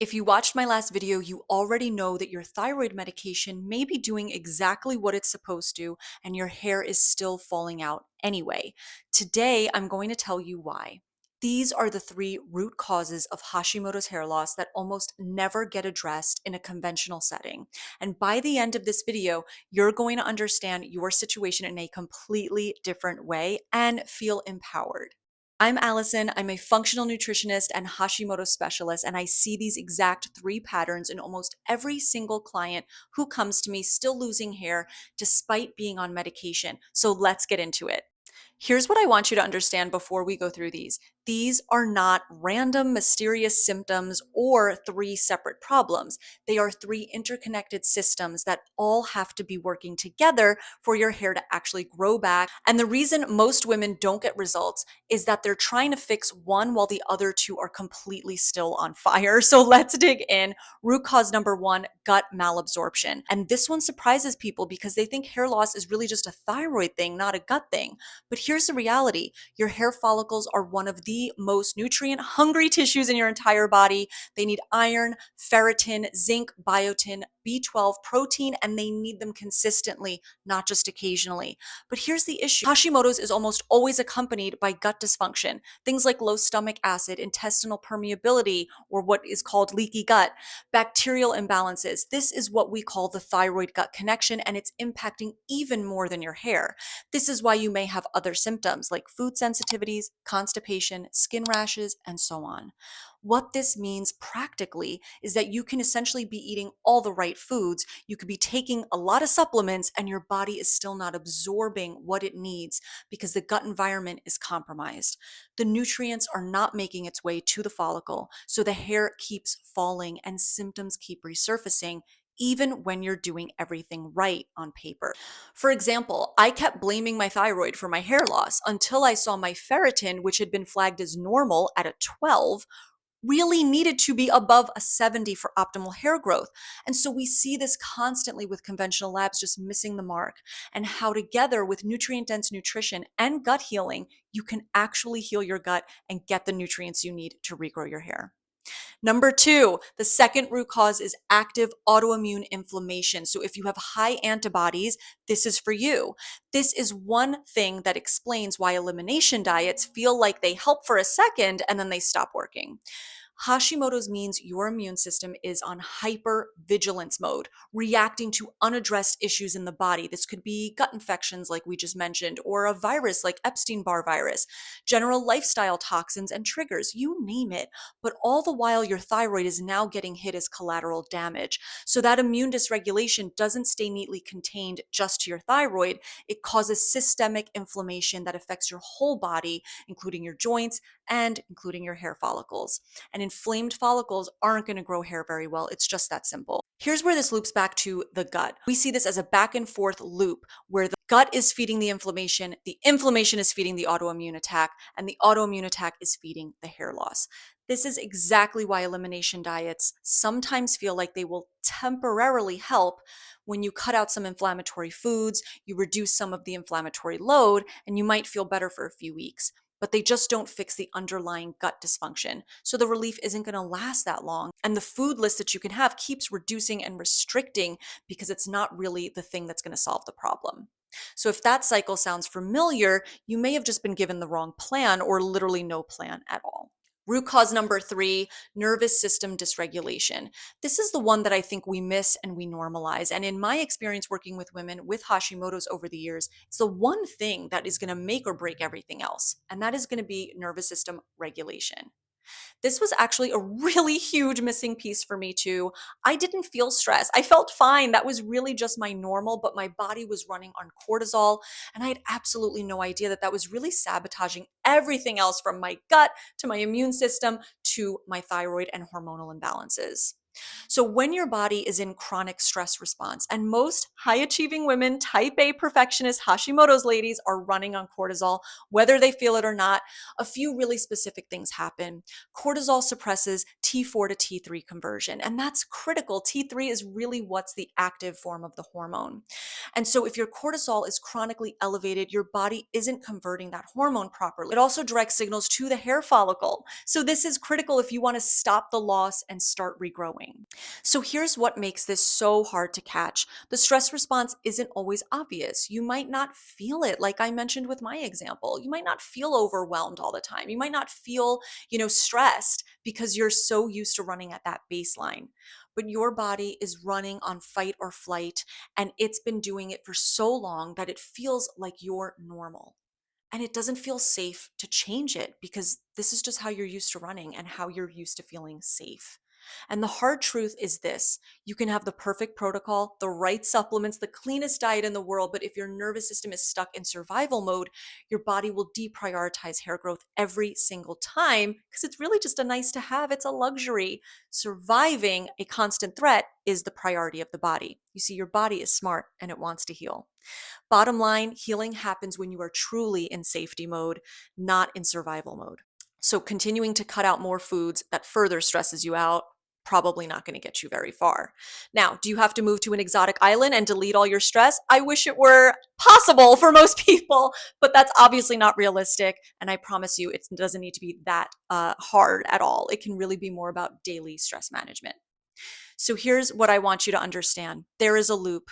If you watched my last video, you already know that your thyroid medication may be doing exactly what it's supposed to, and your hair is still falling out anyway. Today, I'm going to tell you why. These are the three root causes of Hashimoto's hair loss that almost never get addressed in a conventional setting. And by the end of this video, you're going to understand your situation in a completely different way and feel empowered. I'm Allison. I'm a functional nutritionist and Hashimoto specialist, and I see these exact three patterns in almost every single client who comes to me still losing hair despite being on medication. So let's get into it. Here's what I want you to understand before we go through these. These are not random, mysterious symptoms or three separate problems. They are three interconnected systems that all have to be working together for your hair to actually grow back. And the reason most women don't get results is that they're trying to fix one while the other two are completely still on fire. So let's dig in. Root cause number one, gut malabsorption. And this one surprises people because they think hair loss is really just a thyroid thing, not a gut thing. But here's the reality. Your hair follicles are one of the most nutrient hungry tissues in your entire body. They need iron, ferritin, zinc, biotin, B12, protein, and they need them consistently, not just occasionally. But here's the issue. Hashimoto's is almost always accompanied by gut dysfunction. Things like low stomach acid, intestinal permeability, or what is called leaky gut, bacterial imbalances. This is what we call the thyroid gut connection, and it's impacting even more than your hair. This is why you may have other symptoms like food sensitivities, constipation, skin rashes, and so on. What this means practically is that you can essentially be eating all the right foods. You could be taking a lot of supplements and your body is still not absorbing what it needs because the gut environment is compromised. The nutrients are not making its way to the follicle, so the hair keeps falling and symptoms keep resurfacing even when you're doing everything right on paper. For example, I kept blaming my thyroid for my hair loss until I saw my ferritin, which had been flagged as normal at a 12, really needed to be above a 70 for optimal hair growth. And so we see this constantly with conventional labs just missing the mark, and how together with nutrient dense nutrition and gut healing, you can actually heal your gut and get the nutrients you need to regrow your hair. Number two, the second root cause is active autoimmune inflammation. So if you have high antibodies, this is for you. This is one thing that explains why elimination diets feel like they help for a second and then they stop working. Hashimoto's means your immune system is on hypervigilance mode, reacting to unaddressed issues in the body. This could be gut infections, like we just mentioned, or a virus like Epstein-Barr virus, general lifestyle toxins and triggers, you name it. But all the while, your thyroid is now getting hit as collateral damage. So that immune dysregulation doesn't stay neatly contained just to your thyroid. It causes systemic inflammation that affects your whole body, including your joints and including your hair follicles. And inflamed follicles aren't going to grow hair very well. It's just that simple. Here's where this loops back to the gut. We see this as a back and forth loop where the gut is feeding the inflammation is feeding the autoimmune attack, and the autoimmune attack is feeding the hair loss. This is exactly why elimination diets sometimes feel like they will temporarily help when you cut out some inflammatory foods, you reduce some of the inflammatory load, and you might feel better for a few weeks, but they just don't fix the underlying gut dysfunction. So the relief isn't going to last that long. And the food list that you can have keeps reducing and restricting because it's not really the thing that's going to solve the problem. So if that cycle sounds familiar, you may have just been given the wrong plan or literally no plan at all. Root cause number three, nervous system dysregulation. This is the one that I think we miss and we normalize. And in my experience working with women with Hashimoto's over the years, it's the one thing that is going to make or break everything else. And that is going to be nervous system regulation. This was actually a really huge missing piece for me too. I didn't feel stress. I felt fine. That was really just my normal, but my body was running on cortisol. And I had absolutely no idea that that was really sabotaging everything else from my gut to my immune system to my thyroid and hormonal imbalances. So when your body is in chronic stress response, and most high achieving women, type A perfectionist, Hashimoto's ladies are running on cortisol, whether they feel it or not, a few really specific things happen. Cortisol suppresses T4 to T3 conversion, and that's critical. T3 is really what's the active form of the hormone. And so if your cortisol is chronically elevated, your body isn't converting that hormone properly. It also directs signals to the hair follicle. So this is critical if you want to stop the loss and start regrowing. So here's what makes this so hard to catch. The stress response isn't always obvious. You might not feel it, like I mentioned with my example. You might not feel overwhelmed all the time. You might not feel, stressed because you're so used to running at that baseline. But your body is running on fight or flight, and it's been doing it for so long that it feels like you're normal. And it doesn't feel safe to change it because this is just how you're used to running and how you're used to feeling safe. And the hard truth is this: you can have the perfect protocol, the right supplements, the cleanest diet in the world, but if your nervous system is stuck in survival mode, your body will deprioritize hair growth every single time because it's really just a nice to have, it's a luxury. Surviving a constant threat is the priority of the body. You see, your body is smart and it wants to heal. Bottom line, healing happens when you are truly in safety mode, not in survival mode. So continuing to cut out more foods that further stresses you out, probably not going to get you very far. Now, do you have to move to an exotic island and delete all your stress? I wish it were possible for most people, but that's obviously not realistic. And I promise you, it doesn't need to be that hard at all. It can really be more about daily stress management. So here's what I want you to understand. There is a loop.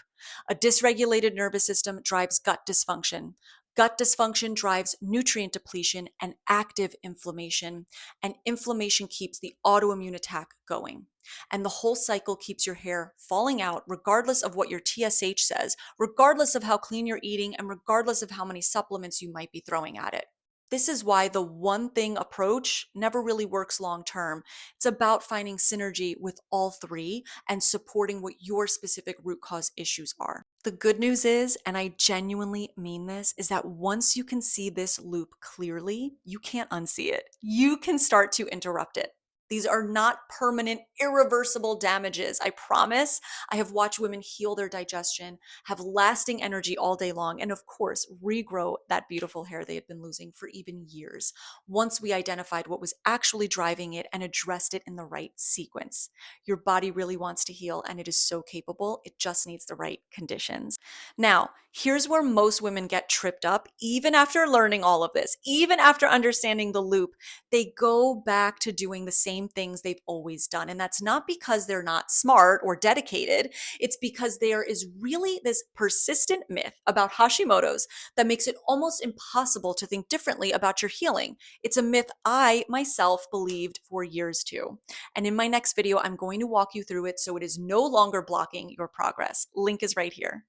A dysregulated nervous system drives gut dysfunction. Gut dysfunction drives nutrient depletion and active inflammation. And inflammation keeps the autoimmune attack going. And the whole cycle keeps your hair falling out, regardless of what your TSH says, regardless of how clean you're eating, and regardless of how many supplements you might be throwing at it. This is why the one thing approach never really works long term. It's about finding synergy with all three and supporting what your specific root cause issues are. The good news is, and I genuinely mean this, is that once you can see this loop clearly, you can't unsee it. You can start to interrupt it. These are not permanent, irreversible damages. I promise. I have watched women heal their digestion, have lasting energy all day long, and of course, regrow that beautiful hair they had been losing for even years once we identified what was actually driving it and addressed it in the right sequence. Your body really wants to heal, and it is so capable. It just needs the right conditions. Now, here's where most women get tripped up, even after learning all of this, even after understanding the loop. They go back to doing the same things they've always done. And that's not because they're not smart or dedicated. It's because there is really this persistent myth about Hashimoto's that makes it almost impossible to think differently about your healing. It's a myth I myself believed for years too. And in my next video, I'm going to walk you through it so it is no longer blocking your progress. Link is right here.